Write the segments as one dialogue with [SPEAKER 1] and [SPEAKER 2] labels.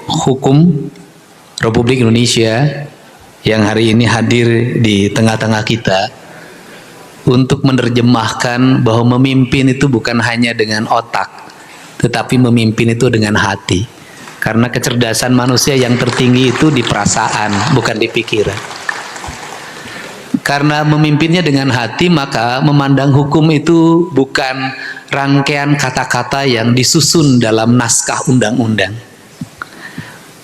[SPEAKER 1] Hukum Republik Indonesia yang hari ini hadir di tengah-tengah kita untuk menerjemahkan bahwa memimpin itu bukan hanya dengan otak, tetapi memimpin itu dengan hati. Karena kecerdasan manusia yang tertinggi itu di perasaan, bukan di pikiran. Karena memimpinnya dengan hati, maka memandang hukum itu bukan rangkaian kata-kata yang disusun dalam naskah undang-undang.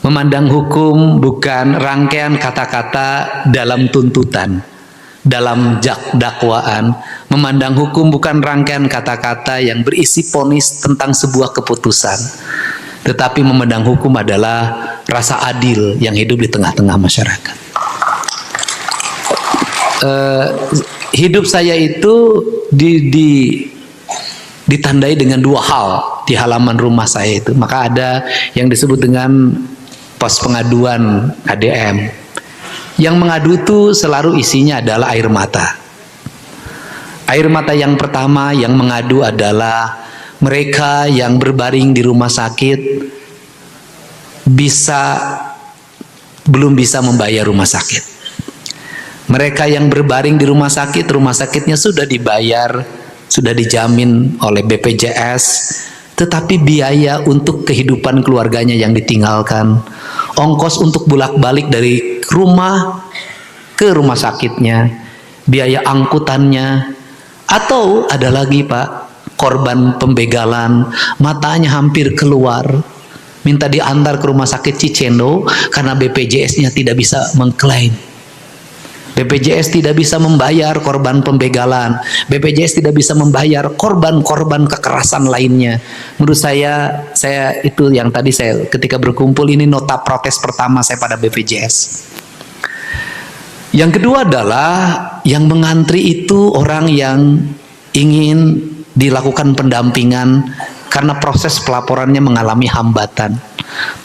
[SPEAKER 1] Memandang hukum bukan rangkaian kata-kata dalam tuntutan, dalam dakwaan. Memandang hukum bukan rangkaian kata-kata yang berisi vonis tentang sebuah keputusan. Tetapi memandang hukum adalah rasa adil yang hidup di tengah-tengah masyarakat. Hidup saya itu ditandai dengan dua hal di halaman rumah saya itu. Maka ada yang disebut dengan pos pengaduan ADM. Yang mengadu itu selalu isinya adalah air mata. Air mata yang pertama yang mengadu adalah mereka yang berbaring di rumah sakit belum bisa membayar rumah sakit. Mereka yang berbaring di rumah sakitnya sudah dibayar, sudah dijamin oleh BPJS, tetapi biaya untuk kehidupan keluarganya yang ditinggalkan, ongkos untuk bolak-balik dari rumah ke rumah sakitnya, biaya angkutannya, atau ada lagi Pak, korban pembegalan, matanya hampir keluar, minta diantar ke rumah sakit Cicendo karena BPJS-nya tidak bisa mengklaim. BPJS tidak bisa membayar korban pembegalan, BPJS tidak bisa membayar korban-korban kekerasan lainnya. Menurut saya itu yang tadi saya ketika berkumpul ini nota protes pertama saya pada BPJS. Yang kedua adalah yang mengantri itu orang yang ingin dilakukan pendampingan karena proses pelaporannya mengalami hambatan,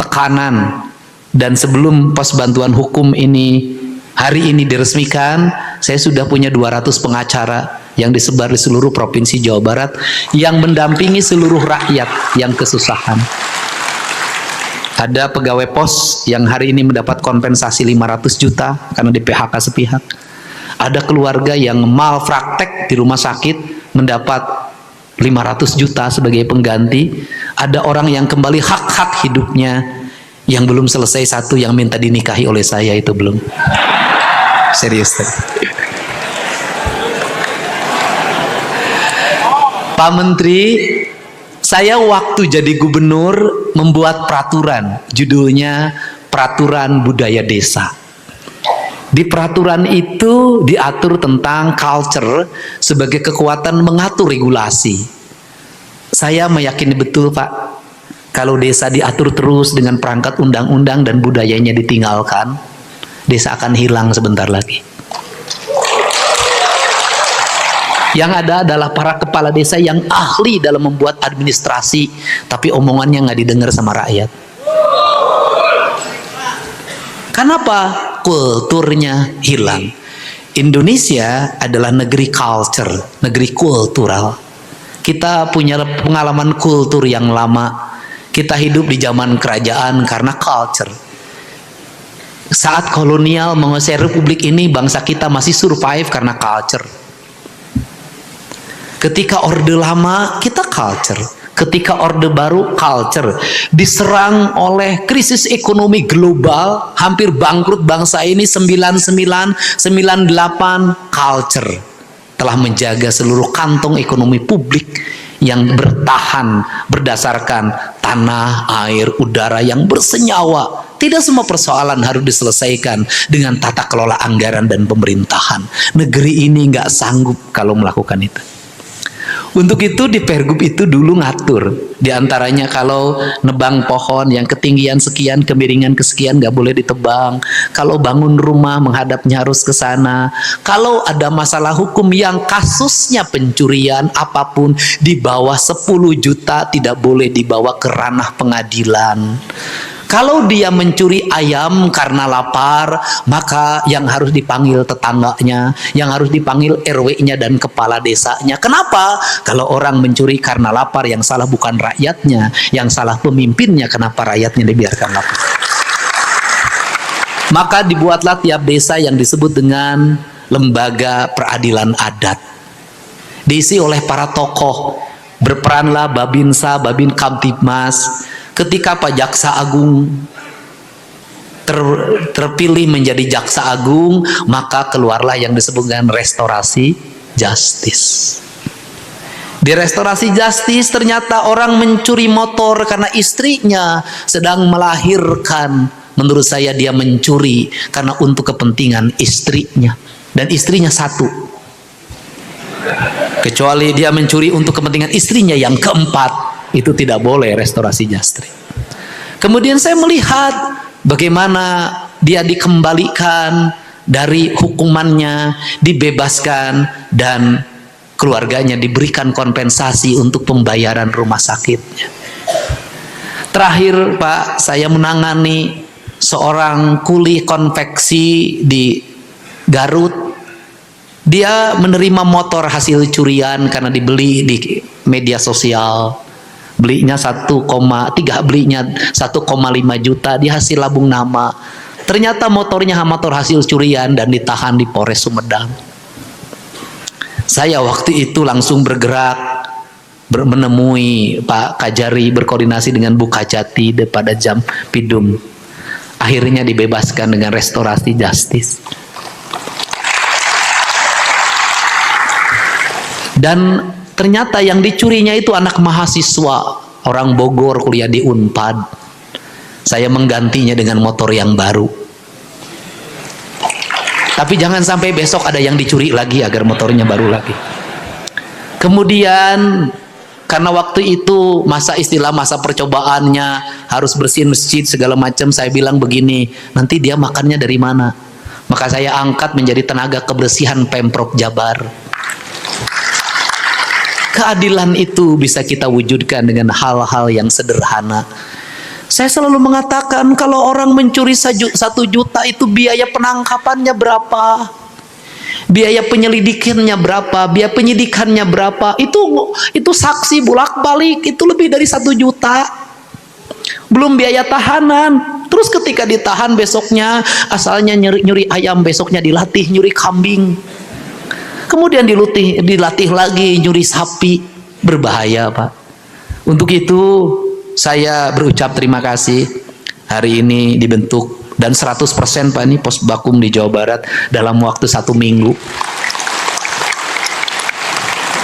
[SPEAKER 1] tekanan, dan sebelum pos bantuan hukum ini hari ini diresmikan, saya sudah punya 200 pengacara yang disebar di seluruh provinsi Jawa Barat yang mendampingi seluruh rakyat yang kesusahan. Ada pegawai pos yang hari ini mendapat kompensasi 500 juta karena di PHK sepihak. Ada keluarga yang malpraktek di rumah sakit mendapat 500 juta sebagai pengganti. Ada orang yang kembali hak-hak hidupnya. Yang belum selesai satu yang minta dinikahi oleh saya itu belum. Serius. Pak Menteri, saya waktu jadi gubernur membuat peraturan, judulnya Peraturan Budaya Desa. Di peraturan itu diatur tentang culture sebagai kekuatan mengatur regulasi. Saya meyakini betul Pak, kalau desa diatur terus dengan perangkat undang-undang dan budayanya ditinggalkan, desa akan hilang sebentar lagi. Yang ada adalah para kepala desa yang ahli dalam membuat administrasi, tapi omongannya nggak didengar sama rakyat. Kenapa? Kulturnya hilang. Indonesia adalah negeri culture, negeri kultural. Kita punya pengalaman kultur yang lama. Kita hidup di zaman kerajaan karena culture. Saat kolonial menguasai republik ini, bangsa kita masih survive karena culture. Ketika orde lama, kita culture. Ketika orde baru, culture. Diserang oleh krisis ekonomi global, hampir bangkrut bangsa ini 99, 98, culture telah menjaga seluruh kantong ekonomi publik yang bertahan berdasarkan tanah, air, udara yang bersenyawa. Tidak semua persoalan harus diselesaikan dengan tata kelola anggaran dan pemerintahan. Negeri ini nggak sanggup kalau melakukan itu. Untuk itu di Pergub itu dulu ngatur, diantaranya kalau nebang pohon yang ketinggian sekian, kemiringan kesekian nggak boleh ditebang. Kalau bangun rumah menghadapnya harus ke sana. Kalau ada masalah hukum yang kasusnya pencurian apapun di bawah 10 juta tidak boleh dibawa ke ranah pengadilan. Kalau dia mencuri ayam karena lapar, maka yang harus dipanggil tetangganya, yang harus dipanggil RW-nya dan kepala desanya. Kenapa? Kalau orang mencuri karena lapar, yang salah bukan rakyatnya, yang salah pemimpinnya. Kenapa rakyatnya dibiarkan lapar? Maka dibuatlah tiap desa yang disebut dengan lembaga peradilan adat. Diisi oleh para tokoh. Berperanlah Babinsa, Babin Kamtibmas. Ketika Pak Jaksa Agung terpilih menjadi Jaksa Agung, maka keluarlah yang disebut dengan restorasi justice. Di restorasi justice ternyata orang mencuri motor karena istrinya sedang melahirkan. Menurut saya dia mencuri karena untuk kepentingan istrinya. Dan istrinya satu. Kecuali dia mencuri untuk kepentingan istrinya yang keempat. Itu tidak boleh restorasi justice. Kemudian saya melihat bagaimana dia dikembalikan dari hukumannya, dibebaskan, dan keluarganya diberikan kompensasi untuk pembayaran rumah sakitnya. Terakhir Pak, saya menangani seorang kuli konveksi di Garut. Dia menerima motor hasil curian karena dibeli di media sosial. Belinya 1,5 juta, dia hasil labung nama. Ternyata motornya motor hasil curian dan ditahan di Polres Sumedang. Saya waktu itu langsung bergerak menemui Pak Kajari, berkoordinasi dengan Bu Kajati pada jam Pidum. Akhirnya dibebaskan dengan restorasi justice. Dan ternyata yang dicurinya itu anak mahasiswa, orang Bogor kuliah di Unpad. Saya menggantinya dengan motor yang baru. Tapi jangan sampai besok ada yang dicuri lagi agar motornya baru lagi. Kemudian karena waktu itu masa percobaannya harus bersihin masjid segala macam, saya bilang begini, nanti dia makannya dari mana? Maka saya angkat menjadi tenaga kebersihan Pemprov Jabar. Keadilan itu bisa kita wujudkan dengan hal-hal yang sederhana. Saya selalu mengatakan kalau orang mencuri 1 juta itu biaya penangkapannya berapa? Biaya penyelidikannya berapa? Biaya penyidikannya berapa? Itu saksi bolak-balik itu lebih dari 1 juta. Belum biaya tahanan. Terus ketika ditahan besoknya asalnya nyuri ayam, besoknya dilatih nyuri kambing. Kemudian dilatih lagi nyuri sapi. Berbahaya Pak. Untuk itu saya berucap terima kasih. Hari ini dibentuk dan 100% Pak, ini Posbakum di Jawa Barat dalam waktu 1 minggu.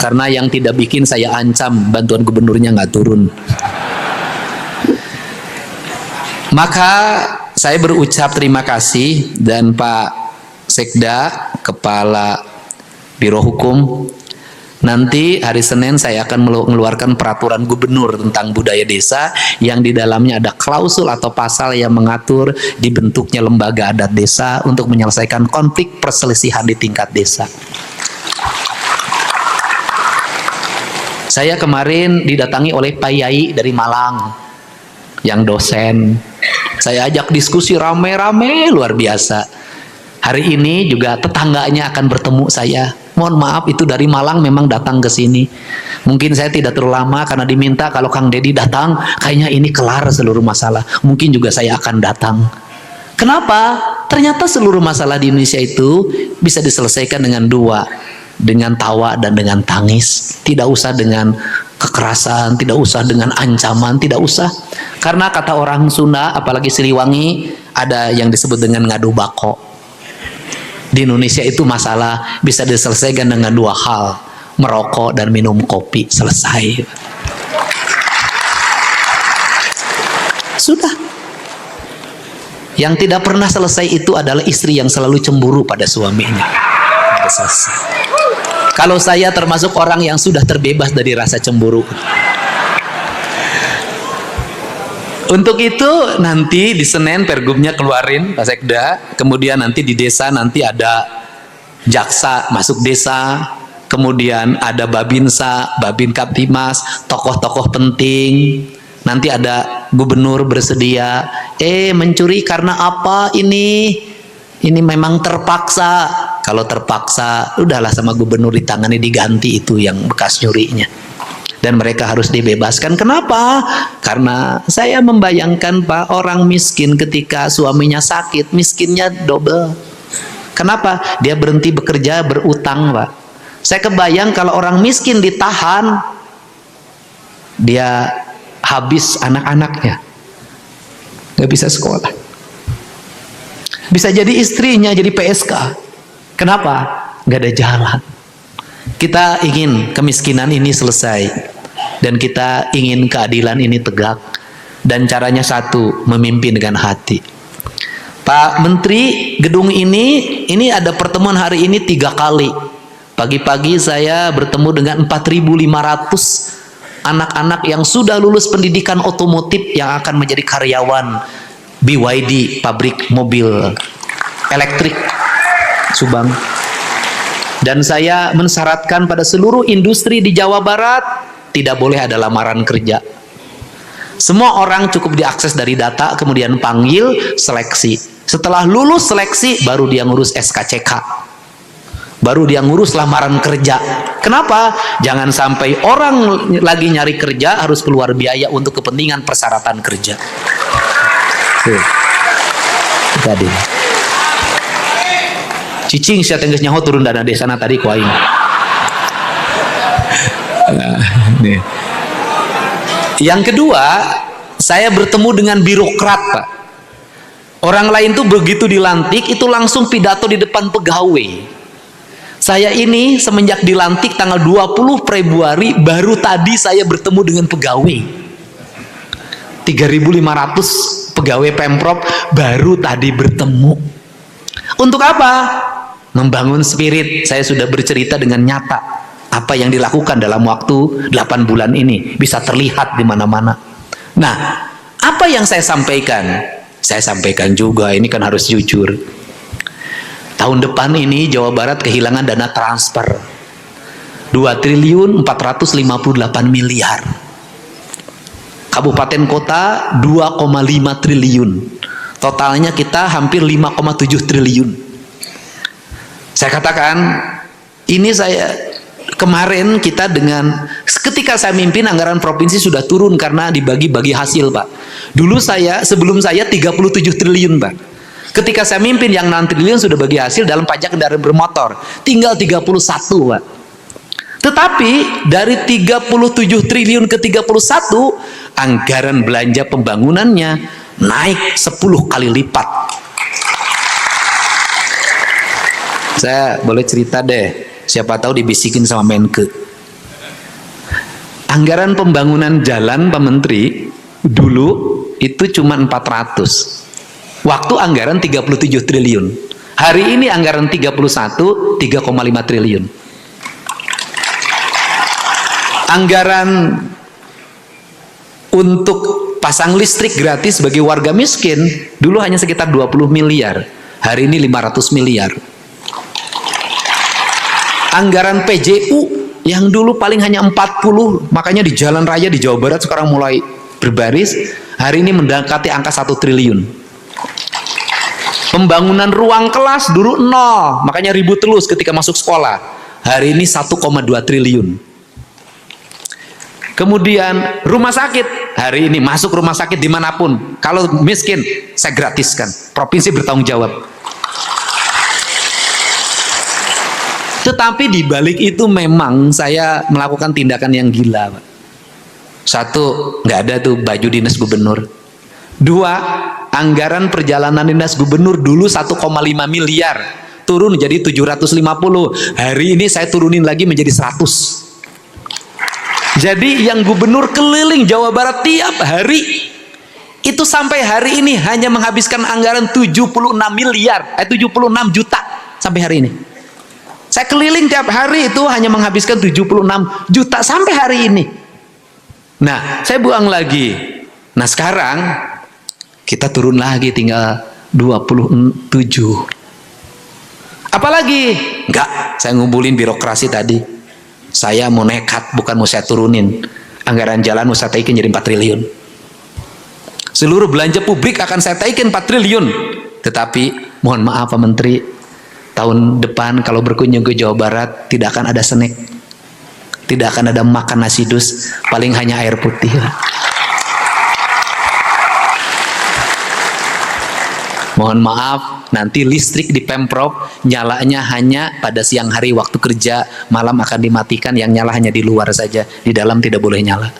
[SPEAKER 1] Karena yang tidak bikin saya ancam bantuan gubernurnya nggak turun. Maka saya berucap terima kasih, dan Pak Sekda, Kepala Biro Hukum, nanti hari Senin saya akan mengeluarkan peraturan gubernur tentang budaya desa yang di dalamnya ada klausul atau pasal yang mengatur dibentuknya lembaga adat desa untuk menyelesaikan konflik perselisihan di tingkat desa. Saya kemarin didatangi oleh Pak Yai dari Malang yang dosen. Saya ajak diskusi rame-rame luar biasa. Hari ini juga tetangganya akan bertemu saya. Mohon maaf itu dari Malang memang datang ke sini. Mungkin saya tidak terlalu lama karena diminta kalau Kang Dedi datang, kayaknya ini kelar seluruh masalah. Mungkin juga saya akan datang. Kenapa? Ternyata seluruh masalah di Indonesia itu bisa diselesaikan dengan dua. Dengan tawa dan dengan tangis. Tidak usah dengan kekerasan, tidak usah dengan ancaman, tidak usah. Karena kata orang Sunda, apalagi Siliwangi, ada yang disebut dengan ngadu bako. Di Indonesia itu masalah bisa diselesaikan dengan 2 hal, merokok dan minum kopi, selesai. Sudah. Yang tidak pernah selesai itu adalah istri yang selalu cemburu pada suaminya. Selesai. Kalau saya termasuk orang yang sudah terbebas dari rasa cemburu. Untuk itu nanti di Senin Pergubnya keluarin Pak Sekda, kemudian nanti di desa nanti ada jaksa masuk desa, kemudian ada Babinsa, Babin Kaptimas, tokoh-tokoh penting, nanti ada gubernur bersedia, mencuri karena apa ini? Ini memang terpaksa. Kalau terpaksa, udahlah sama gubernur ditangani, diganti itu yang bekas nyurinya. Dan mereka harus dibebaskan. Kenapa? Karena saya membayangkan Pak, orang miskin ketika suaminya sakit, miskinnya double. Kenapa? Dia berhenti bekerja, berutang Pak. Saya kebayang kalau orang miskin ditahan, dia habis anak-anaknya, gak bisa sekolah. Bisa jadi istrinya jadi PSK. Kenapa? Gak ada jalan. Kita ingin kemiskinan ini selesai, dan kita ingin keadilan ini tegak. Dan caranya satu, memimpin dengan hati. Pak Menteri, gedung ini ada pertemuan hari ini 3 kali. Pagi-pagi saya bertemu dengan 4.500 anak-anak yang sudah lulus pendidikan otomotif yang akan menjadi karyawan BYD, pabrik mobil elektrik Subang. Dan saya mensyaratkan pada seluruh industri di Jawa Barat tidak boleh ada lamaran kerja. Semua orang cukup diakses dari data, kemudian panggil, seleksi. Setelah lulus seleksi, baru dia ngurus SKCK, baru dia ngurus lamaran kerja. Kenapa? Jangan sampai orang lagi nyari kerja harus keluar biaya untuk kepentingan persyaratan kerja. Tadi cicing saya tengges nyaho turun dana desa tadi kuaing. Yang kedua, saya bertemu dengan birokrat Pak. Orang lain tuh begitu dilantik itu langsung pidato di depan pegawai. Saya ini semenjak dilantik tanggal 20 Februari baru tadi saya bertemu dengan pegawai. 3.500 pegawai Pemprov baru tadi bertemu. Untuk apa? Membangun spirit. Saya sudah bercerita dengan nyata apa yang dilakukan dalam waktu 8 bulan ini, bisa terlihat di mana-mana. Nah, apa yang saya sampaikan? Saya sampaikan juga, ini kan harus jujur. Tahun depan ini Jawa Barat kehilangan dana transfer 2.458 miliar. Kabupaten kota 2,5 triliun. Totalnya kita hampir 5,7 triliun. Saya katakan, ini kemarin kita ketika saya mimpin anggaran provinsi sudah turun karena dibagi-bagi hasil Pak. Dulu sebelum saya 37 triliun Pak. Ketika saya mimpin yang 6 triliun sudah bagi hasil dalam pajak kendaraan bermotor. Tinggal 31 Pak. Tetapi dari 37 triliun ke 31, anggaran belanja pembangunannya naik 10 kali lipat. Saya boleh cerita deh, siapa tahu dibisikin sama Menke. Anggaran pembangunan jalan Pak Menteri dulu itu cuma 400. Waktu anggaran 37 triliun. Hari ini anggaran 3,5 triliun. Anggaran untuk pasang listrik gratis bagi warga miskin dulu hanya sekitar 20 miliar. Hari ini 500 miliar. Anggaran PJU yang dulu paling hanya 40, makanya di jalan raya di Jawa Barat sekarang mulai berbaris, hari ini mendekati angka 1 triliun. Pembangunan ruang kelas dulu 0, makanya ribut terus ketika masuk sekolah. Hari ini 1,2 triliun. Kemudian rumah sakit, hari ini masuk rumah sakit dimanapun, kalau miskin saya gratiskan, provinsi bertanggung jawab. Tetapi di balik itu memang saya melakukan tindakan yang gila Pak. Satu, nggak ada tuh baju dinas gubernur. Dua, anggaran perjalanan dinas gubernur dulu 1,5 miliar, turun jadi 750. Hari ini saya turunin lagi menjadi 100. Jadi yang gubernur keliling Jawa Barat tiap hari itu sampai hari ini hanya menghabiskan anggaran 76 juta sampai hari ini. Saya keliling tiap hari itu hanya menghabiskan 76 juta sampai hari ini. Nah, saya buang lagi. Nah, sekarang kita turun lagi tinggal 27. Apalagi? Enggak, saya ngumpulin birokrasi tadi. Saya mau nekat, bukan mau saya turunin. Anggaran jalan mau saya taikin jadi 4 triliun. Seluruh belanja publik akan saya taikin 4 triliun. Tetapi mohon maaf Pak Menteri, tahun depan kalau berkunjung ke Jawa Barat tidak akan ada snack, tidak akan ada makan nasi dus, paling hanya air putih. Mohon maaf, nanti listrik di Pemprov nyalanya hanya pada siang hari waktu kerja, malam akan dimatikan, yang nyala hanya di luar saja, di dalam tidak boleh nyala.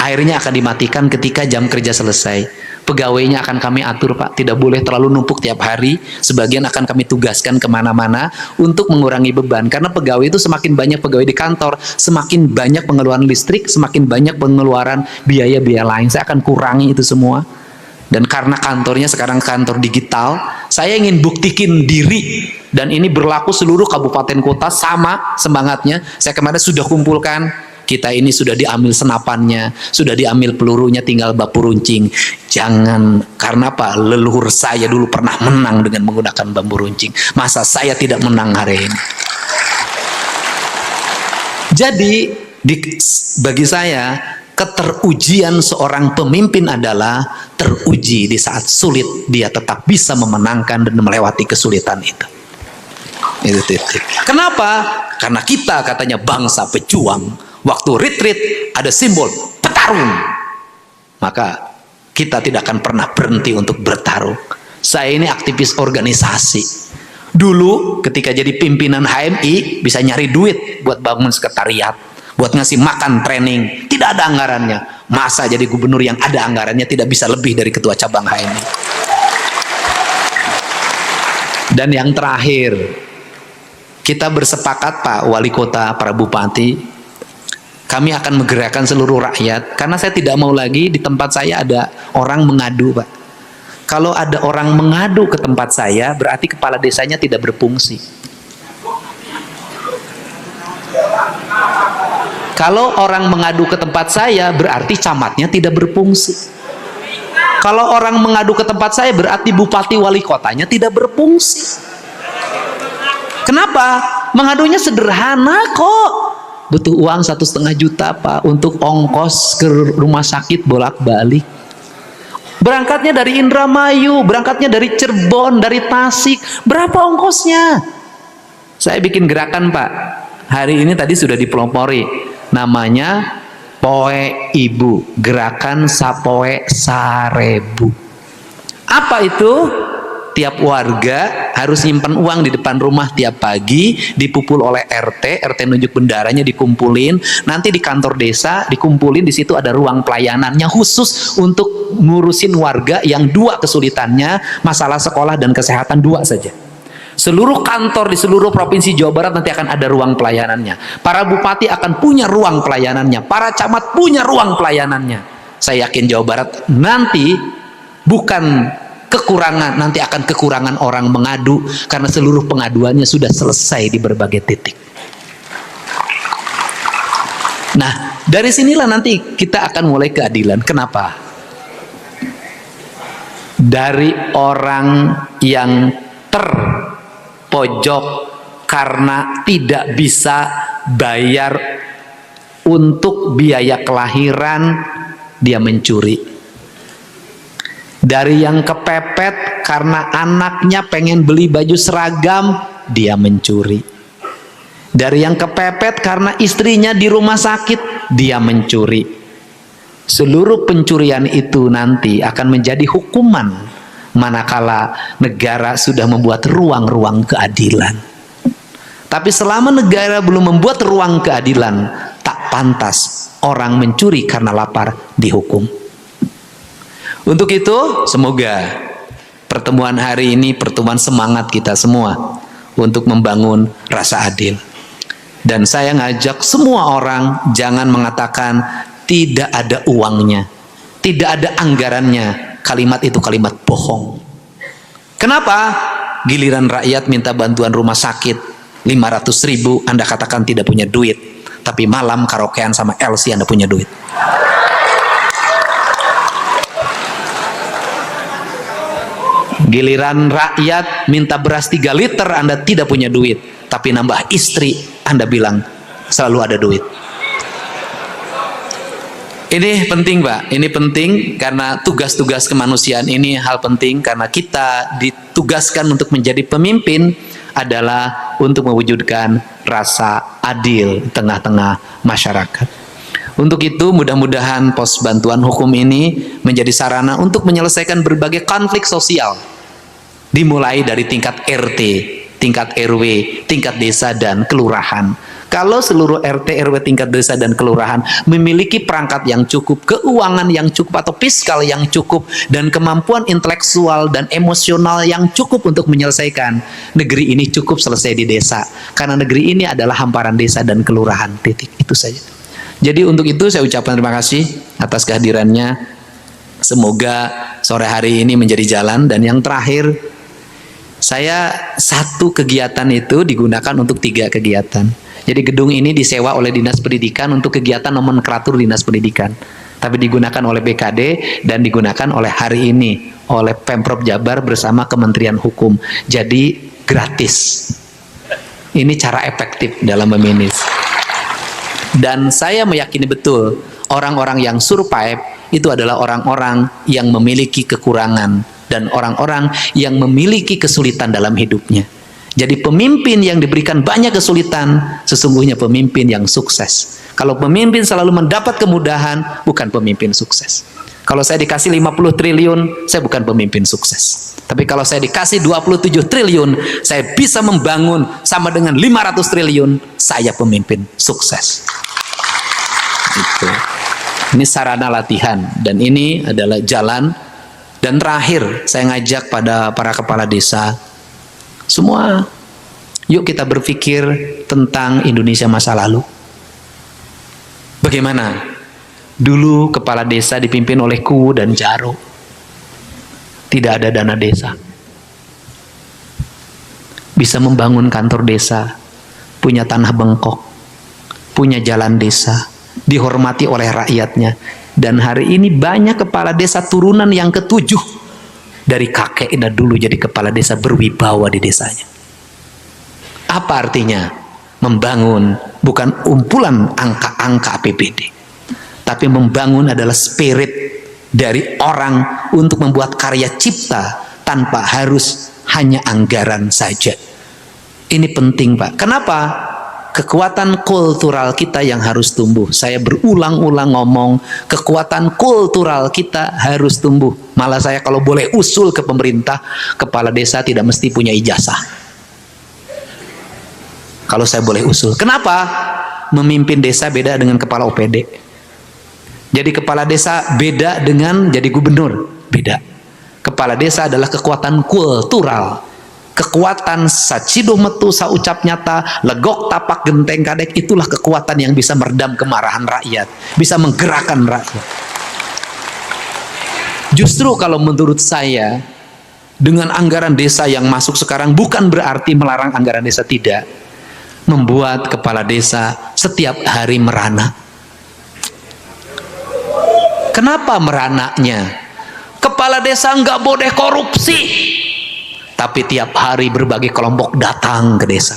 [SPEAKER 1] Airnya akan dimatikan ketika jam kerja selesai. Pegawainya akan kami atur Pak, tidak boleh terlalu numpuk tiap hari, sebagian akan kami tugaskan kemana-mana untuk mengurangi beban, karena pegawai itu semakin banyak pegawai di kantor, semakin banyak pengeluaran listrik, semakin banyak pengeluaran biaya-biaya lain. Saya akan kurangi itu semua. Dan karena kantornya sekarang kantor digital, saya ingin buktikan diri, dan ini berlaku seluruh kabupaten kota sama semangatnya. Saya kemarin sudah kumpulkan, kita ini sudah diambil senapannya, sudah diambil pelurunya, tinggal bambu runcing. Jangan, karena apa? Leluhur saya dulu pernah menang dengan menggunakan bambu runcing. Masa saya tidak menang hari ini? Jadi bagi saya, keterujian seorang pemimpin adalah teruji di saat sulit, dia tetap bisa memenangkan dan melewati kesulitan itu. Itu titik. Kenapa? Karena kita katanya bangsa pejuang. Waktu retreat ada simbol petarung, maka kita tidak akan pernah berhenti untuk bertarung. Saya ini aktivis organisasi. Dulu ketika jadi pimpinan HMI bisa nyari duit buat bangun sekretariat, buat ngasih makan training, tidak ada anggarannya. Masa jadi gubernur yang ada anggarannya tidak bisa lebih dari ketua cabang HMI. Dan yang terakhir, kita bersepakat Pak Wali Kota, para bupati, kami akan menggerakkan seluruh rakyat, karena saya tidak mau lagi di tempat saya ada orang mengadu Pak. Kalau ada orang mengadu ke tempat saya, berarti kepala desanya tidak berfungsi. Kalau orang mengadu ke tempat saya, berarti camatnya tidak berfungsi. Kalau orang mengadu ke tempat saya, berarti bupati wali kotanya tidak berfungsi. Kenapa? Mengadunya sederhana kok. Butuh uang 1,5 juta Pak untuk ongkos ke rumah sakit bolak-balik. Berangkatnya dari Indramayu, berangkatnya dari Cirebon, dari Tasik. Berapa ongkosnya? Saya bikin gerakan Pak. Hari ini tadi sudah dipelopori. Namanya Poe Ibu, gerakan Sapoe Sarebu. Apa itu? Tiap warga harus nyimpan uang di depan rumah tiap pagi, dipupul oleh RT nunjuk bendaranya, dikumpulin, nanti di kantor desa dikumpulin, di situ ada ruang pelayanannya khusus untuk ngurusin warga yang 2 kesulitannya, masalah sekolah dan kesehatan 2 saja. Seluruh kantor di seluruh provinsi Jawa Barat nanti akan ada ruang pelayanannya. Para bupati akan punya ruang pelayanannya, para camat punya ruang pelayanannya. Saya yakin Jawa Barat nanti bukan kekurangan, nanti akan kekurangan orang mengadu, karena seluruh pengaduannya sudah selesai di berbagai titik. Nah, dari sinilah nanti kita akan mulai keadilan. Kenapa? Dari orang yang terpojok karena tidak bisa bayar untuk biaya kelahiran, dia mencuri. Dari yang kepepet karena anaknya pengen beli baju seragam, dia mencuri. Dari yang kepepet karena istrinya di rumah sakit, dia mencuri. Seluruh pencurian itu nanti akan menjadi hukuman manakala negara sudah membuat ruang-ruang keadilan. Tapi selama negara belum membuat ruang keadilan, tak pantas orang mencuri karena lapar dihukum. Untuk itu, semoga pertemuan hari ini pertemuan semangat kita semua untuk membangun rasa adil. Dan saya ngajak semua orang jangan mengatakan tidak ada uangnya, tidak ada anggarannya. Kalimat itu kalimat bohong. Kenapa? Giliran rakyat minta bantuan rumah sakit 500.000, Anda katakan tidak punya duit. Tapi malam karaokean sama LC Anda punya duit. Giliran rakyat minta beras 3 liter, Anda tidak punya duit, tapi nambah istri, Anda bilang selalu ada duit. Ini penting, Pak. Ini penting karena tugas-tugas kemanusiaan ini hal penting karena kita ditugaskan untuk menjadi pemimpin adalah untuk mewujudkan rasa adil di tengah-tengah masyarakat. Untuk itu mudah-mudahan pos bantuan hukum ini menjadi sarana untuk menyelesaikan berbagai konflik sosial. Dimulai dari tingkat RT, tingkat RW, tingkat desa dan kelurahan. Kalau seluruh RT, RW, tingkat desa dan kelurahan memiliki perangkat yang cukup, keuangan yang cukup atau fiskal yang cukup, dan kemampuan intelektual dan emosional yang cukup untuk menyelesaikan, negeri ini cukup selesai di desa. Karena negeri ini adalah hamparan desa dan kelurahan, titik. Itu saja. Jadi untuk itu saya ucapkan terima kasih atas kehadirannya. Semoga sore hari ini menjadi jalan. Dan yang terakhir, saya satu kegiatan itu digunakan untuk 3 kegiatan. Jadi gedung ini disewa oleh Dinas Pendidikan untuk kegiatan nomenklatur Dinas Pendidikan. Tapi digunakan oleh BKD dan digunakan oleh hari ini oleh Pemprov Jabar bersama Kementerian Hukum. Jadi gratis. Ini cara efektif dalam memanage. Dan saya meyakini betul orang-orang yang survive itu adalah orang-orang yang memiliki kekurangan dan orang-orang yang memiliki kesulitan dalam hidupnya. Jadi pemimpin yang diberikan banyak kesulitan sesungguhnya pemimpin yang sukses. Kalau pemimpin selalu mendapat kemudahan, bukan pemimpin sukses. Kalau saya dikasih 50 triliun, saya bukan pemimpin sukses. Tapi kalau saya dikasih 27 triliun, saya bisa membangun sama dengan 500 triliun, saya pemimpin sukses. Itu. Ini sarana latihan dan ini adalah jalan. Dan terakhir, saya ngajak pada para kepala desa semua, yuk kita berpikir tentang Indonesia masa lalu. Bagaimana? Dulu kepala desa dipimpin oleh Kuwu dan Jaro. Tidak ada dana desa. Bisa membangun kantor desa, punya tanah bengkok, punya jalan desa, dihormati oleh rakyatnya. Dan hari ini banyak kepala desa turunan yang ke-7 dari kakeknya dulu jadi kepala desa berwibawa di desanya. Apa artinya? Membangun bukan umpulan angka-angka APBD, tapi membangun adalah spirit dari orang untuk membuat karya cipta tanpa harus hanya anggaran saja. Ini penting, Pak. Kenapa? Kekuatan kultural kita yang harus tumbuh. Saya berulang-ulang ngomong, kekuatan kultural kita harus tumbuh. Malah saya kalau boleh usul ke pemerintah, kepala desa tidak mesti punya ijazah. Kalau saya boleh usul. Kenapa? Memimpin desa beda dengan kepala OPD. Jadi kepala desa beda dengan jadi gubernur. Beda. Kepala desa adalah kekuatan kultural. Kekuatan sacido metu saucap nyata, legok tapak genteng kadek, itulah kekuatan yang bisa meredam kemarahan rakyat, bisa menggerakkan rakyat. Justru kalau menurut saya, dengan anggaran desa yang masuk sekarang bukan berarti melarang anggaran desa, tidak. Membuat kepala desa setiap hari merana. Kenapa merananya? Kepala desa nggak boleh korupsi. Tapi tiap hari berbagai kelompok datang ke desa.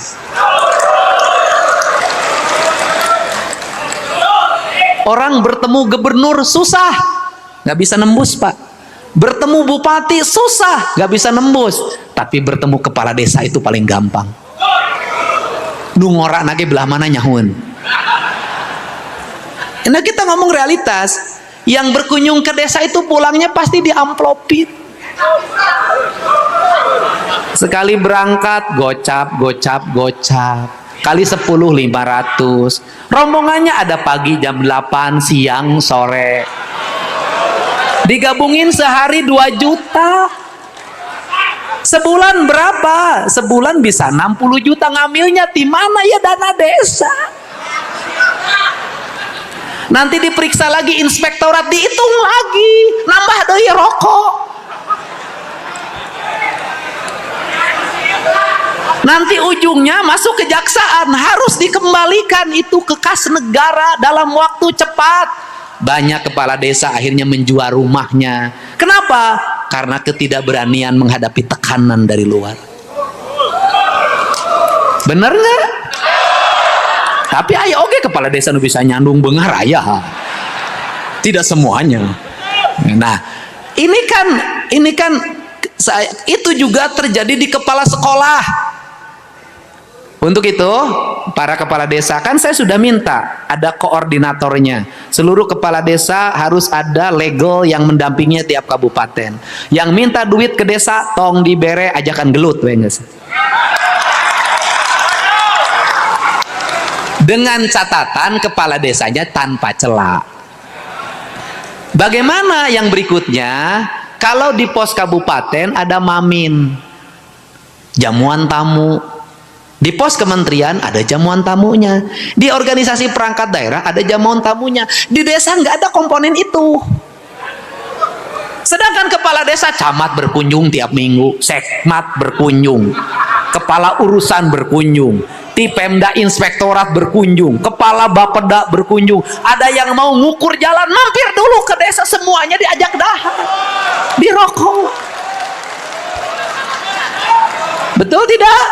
[SPEAKER 1] Orang bertemu gubernur susah, nggak bisa nembus, Pak. Bertemu bupati susah, nggak bisa nembus. Tapi bertemu kepala desa itu paling gampang. Nungorak nage belah mana nyahun. Nah kita ngomong realitas. Yang berkunjung ke desa itu pulangnya pasti diamplopin. Sekali berangkat gocap, gocap, gocap. Kali 10 500. Rombongannya ada pagi jam 8, siang, sore. Digabungin sehari 2 juta. Sebulan berapa? Sebulan bisa 60 juta. Ngambilnya di mana ya dana desa? Nanti diperiksa lagi inspektorat, dihitung lagi. Nambah deui rokok. Nanti ujungnya masuk kejaksaan, harus dikembalikan itu ke kas negara dalam waktu cepat. Banyak kepala desa akhirnya menjual rumahnya. Kenapa? Karena ketidakberanian menghadapi tekanan dari luar. Bener nggak? Tapi ayo oke kepala desa nu bisa nyandung beungar aya. Tidak semuanya. Nah, ini kan itu juga terjadi di kepala sekolah. Untuk itu, para kepala desa, kan saya sudah minta ada koordinatornya. Seluruh kepala desa harus ada legal yang mendampinginya tiap kabupaten. Yang minta duit ke desa, tong dibere ajakan gelut, wenges. Dengan catatan kepala desanya tanpa celah. Bagaimana yang berikutnya? Kalau di pos kabupaten ada mamin, jamuan tamu. Di pos kementerian ada jamuan tamunya. Di organisasi perangkat daerah ada jamuan tamunya. Di desa nggak ada komponen itu. Sedangkan kepala desa, camat berkunjung tiap minggu, sekmat berkunjung, kepala urusan berkunjung, Tipemda inspektorat berkunjung, kepala Bapeda berkunjung. Ada yang mau ngukur jalan, mampir dulu ke desa, semuanya diajak dahar, dirokok. Betul tidak?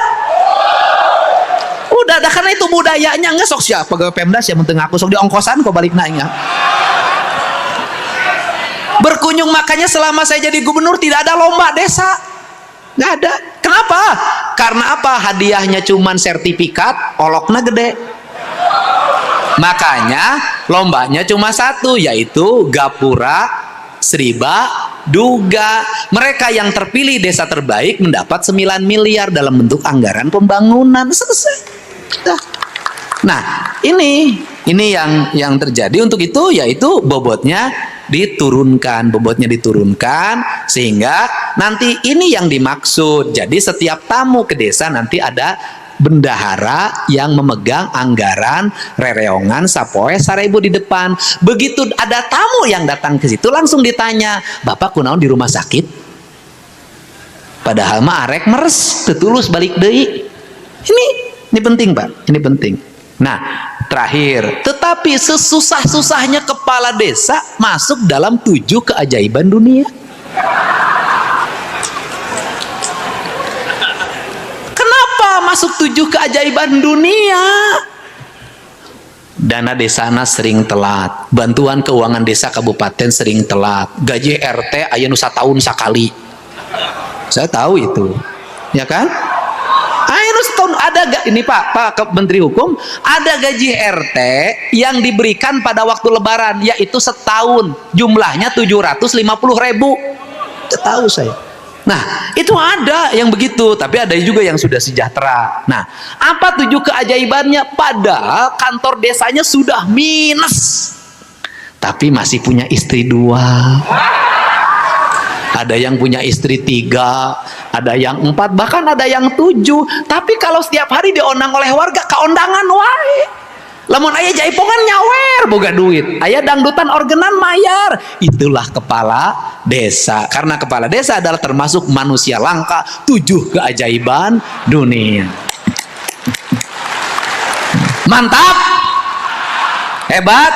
[SPEAKER 1] Udah, karena itu budayanya. Nggak sok siapa pegawai Pemda yang penting aku sok di ongkosan kok balik nanya. Berkunjung, makanya selama saya jadi gubernur tidak ada lomba desa, nggak ada. Kenapa? Karena apa? Hadiahnya cuman sertifikat, oloknya gede. Makanya lombanya cuma satu, yaitu Gapura Sriba Duga. Mereka yang terpilih desa terbaik mendapat 9 miliar dalam bentuk anggaran pembangunan. Selesai. Nah, ini yang terjadi. Untuk itu yaitu bobotnya diturunkan, sehingga nanti ini yang dimaksud. Jadi setiap tamu ke desa nanti ada bendahara yang memegang anggaran rereongan sapoe 1.000 di depan. Begitu ada tamu yang datang ke situ, langsung ditanya, "Bapak kunaon di rumah sakit?" Padahal mah arek meres, tetulus balik deui. Ini penting, Pak. Ini penting. Nah, terakhir, tetapi sesusah-susahnya kepala desa masuk dalam 7 keajaiban dunia. Kenapa masuk 7 keajaiban dunia? Dana desana sering telat, bantuan keuangan desa kabupaten sering telat, gaji RT aya nu satahun sakali. Saya tahu itu, ya kan? Setahun ada gak ini Pak Menteri Hukum, ada gaji RT yang diberikan pada waktu Lebaran, yaitu setahun, jumlahnya 750.000. Itu tahu saya. Nah, itu ada yang begitu, tapi ada juga yang sudah sejahtera. Nah, apa 7 keajaibannya? Padahal kantor desanya sudah minus, tapi masih punya istri 2. Ada yang punya istri 3, ada yang 4, bahkan ada yang 7. Tapi kalau setiap hari diondang oleh warga, kaondangan wae. Lamun aya jaipongan nyawer boga duit, aya dangdutan orgenan mayar. Itulah kepala desa. Karena kepala desa adalah termasuk manusia langka 7 keajaiban dunia. Mantap, hebat.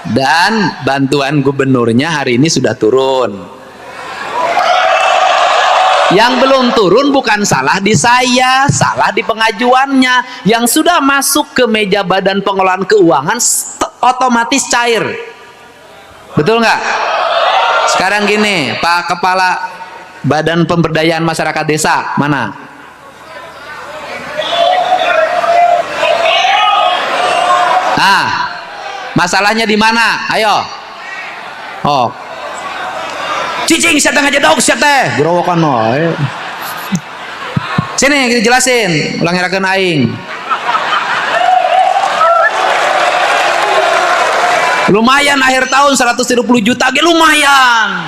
[SPEAKER 1] Dan bantuan gubernurnya hari ini sudah turun. Yang belum turun bukan salah di saya, salah di pengajuannya. Yang sudah masuk ke meja Badan Pengelolaan Keuangan otomatis cair. Betul nggak? Sekarang gini, Pak Kepala Badan Pemberdayaan Masyarakat Desa mana? Nah, masalahnya di mana? Ayo. Oh. Cicing siapa aja dog siapa? Gerowokan wae. Sini kita jelasin, ulangi rakeun aing. Lumayan akhir tahun 130 juta ge lumayan.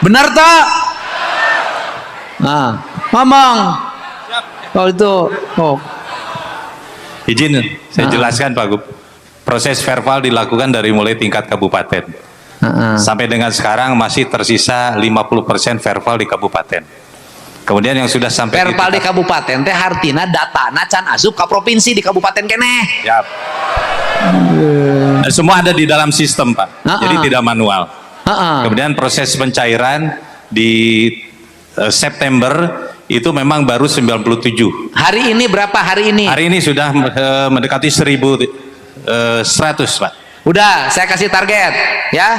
[SPEAKER 1] Benar tak? Nah, ngomong. Kalau itu, oh.
[SPEAKER 2] Izin saya jelaskan Pak Gub. Proses verbal dilakukan dari mulai tingkat kabupaten. Sampai dengan sekarang masih tersisa 50% verbal di kabupaten. Kemudian yang sudah sampai
[SPEAKER 1] verbal di kabupaten teh artina datana can asup ke provinsi di kabupaten keneh.
[SPEAKER 2] Yap. Semua ada di dalam sistem Pak. Jadi tidak manual. Kemudian proses pencairan di September itu memang baru 97.
[SPEAKER 1] Hari ini berapa hari ini?
[SPEAKER 2] Hari ini sudah mendekati 1.100 Pak.
[SPEAKER 1] Udah, saya kasih target ya.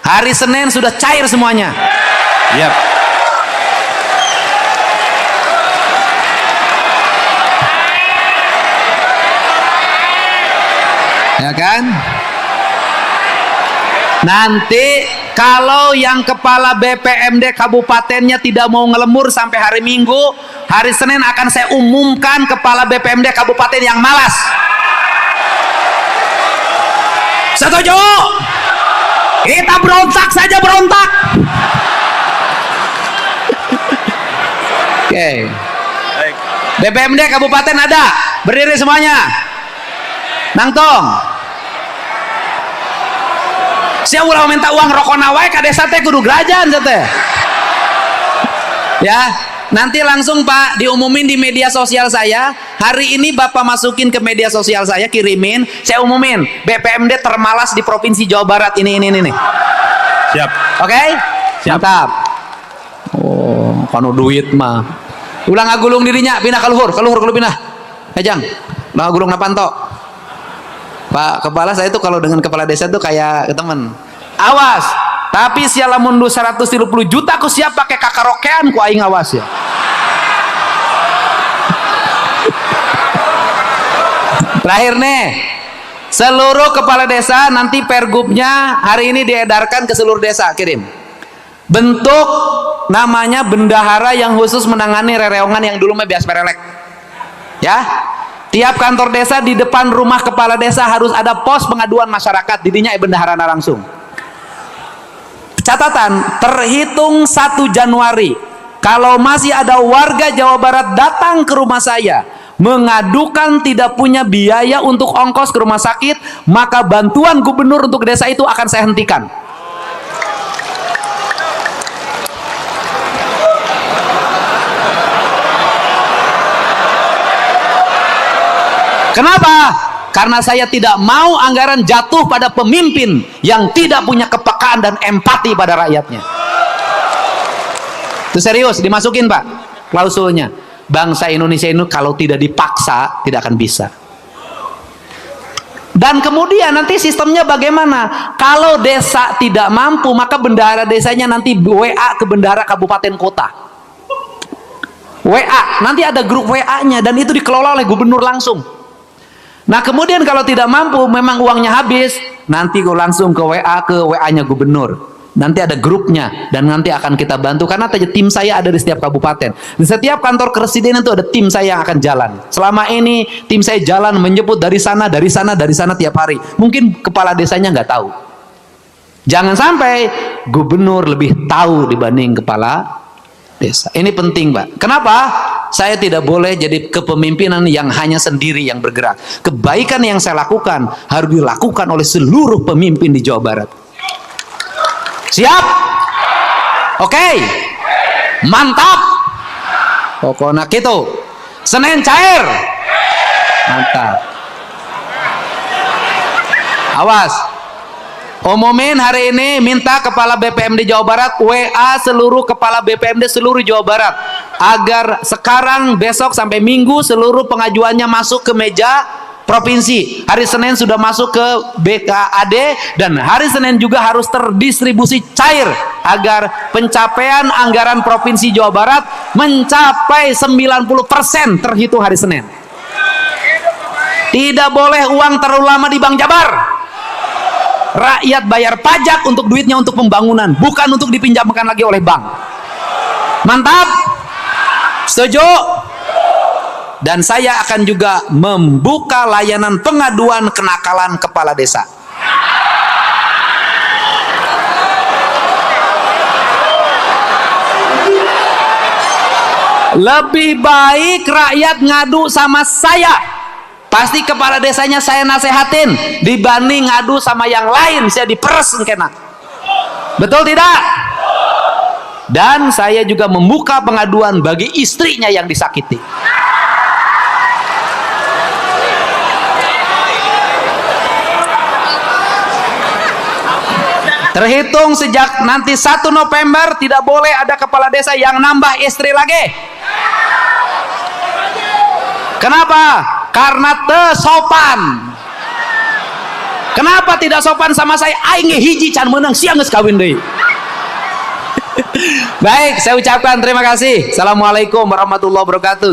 [SPEAKER 1] Hari Senin sudah cair semuanya.
[SPEAKER 2] Yap.
[SPEAKER 1] Ya kan? Nanti kalau yang kepala BPMD kabupatennya tidak mau ngelembur sampai hari Minggu, hari Senin akan saya umumkan kepala BPMD kabupaten yang malas. Setuju? Kita berontak saja, berontak. Oke. BPMD kabupaten ada, berdiri semuanya. Nangtong. Sia ulah minta uang rokok nawai ka desa teh kudu gerajan teh. Ya, nanti langsung Pak diumumin di media sosial saya. Hari ini Bapak masukin ke media sosial saya, kirimin, saya umumin BPMD termalas di Provinsi Jawa Barat ini.
[SPEAKER 2] Siap.
[SPEAKER 1] Oke?
[SPEAKER 2] Siap.
[SPEAKER 1] Mantap. Oh, kanu duit mah. Ulang ngagulung dirinya, pindah ke luhur pindah. Ejang. Ulang ngagulung napanto. Pak Kepala, saya tuh kalau dengan kepala desa tuh kayak temen. Awas, tapi siala mundu 130 juta aku siap pakai kakarokean ku aing awas ya. Terakhir nih, seluruh kepala desa nanti pergubnya hari ini diedarkan ke seluruh desa, kirim. Bentuk namanya bendahara yang khusus menangani rereongan yang dulu mah bias perelek. Ya. Tiap kantor desa di depan rumah kepala desa harus ada pos pengaduan masyarakat, didinya bendahara langsung. Catatan, terhitung 1 Januari, kalau masih ada warga Jawa Barat datang ke rumah saya mengadukan tidak punya biaya untuk ongkos ke rumah sakit, maka bantuan gubernur untuk desa itu akan saya hentikan. Kenapa? Karena saya tidak mau anggaran jatuh pada pemimpin yang tidak punya kepekaan dan empati pada rakyatnya. Itu serius, dimasukin Pak klausulnya. Bangsa Indonesia ini kalau tidak dipaksa tidak akan bisa. Dan kemudian nanti sistemnya bagaimana? Kalau desa tidak mampu, maka bendahara desanya nanti WA ke bendahara kabupaten kota. WA, nanti ada grup WA-nya dan itu dikelola oleh gubernur langsung. Nah kemudian kalau tidak mampu, memang uangnya habis, nanti langsung ke WA-nya gubernur. Nanti ada grupnya dan nanti akan kita bantu karena tim saya ada di setiap kabupaten. Di setiap kantor kepresidenan itu ada tim saya yang akan jalan. Selama ini tim saya jalan menjemput dari sana tiap hari. Mungkin kepala desanya nggak tahu. Jangan sampai gubernur lebih tahu dibanding kepala desa. Ini penting, Pak. Kenapa? Saya tidak boleh jadi kepemimpinan yang hanya sendiri yang bergerak. Kebaikan yang saya lakukan harus dilakukan oleh seluruh pemimpin di Jawa Barat. Siap? Oke. Mantap. Pokoknya gitu. Senin cair. Mantap. Awas. Umumin hari ini minta kepala BPMD Jawa Barat WA seluruh kepala BPMD seluruh Jawa Barat agar sekarang besok sampai Minggu seluruh pengajuannya masuk ke meja provinsi. Hari Senin sudah masuk ke BKAD dan hari Senin juga harus terdistribusi cair agar pencapaian anggaran provinsi Jawa Barat mencapai 90% terhitung hari Senin. Tidak boleh uang terlalu lama di Bank Jabar. Rakyat bayar pajak untuk duitnya untuk pembangunan, bukan untuk dipinjamkan lagi oleh bank. Mantap? Setuju? Dan saya akan juga membuka layanan pengaduan kenakalan kepala desa. Lebih baik rakyat ngadu sama saya. Pasti kepala desanya saya nasehatin dibanding ngadu sama yang lain, saya diperes kena. Betul tidak? Dan saya juga membuka pengaduan bagi istrinya yang disakiti. Terhitung sejak nanti 1 November tidak boleh ada kepala desa yang nambah istri lagi. Kenapa? Karena sopan. Kenapa tidak sopan sama saya? Aing hiji can menang siang geus kawin deui. Baik, saya ucapkan terima kasih. Assalamualaikum warahmatullahi wabarakatuh.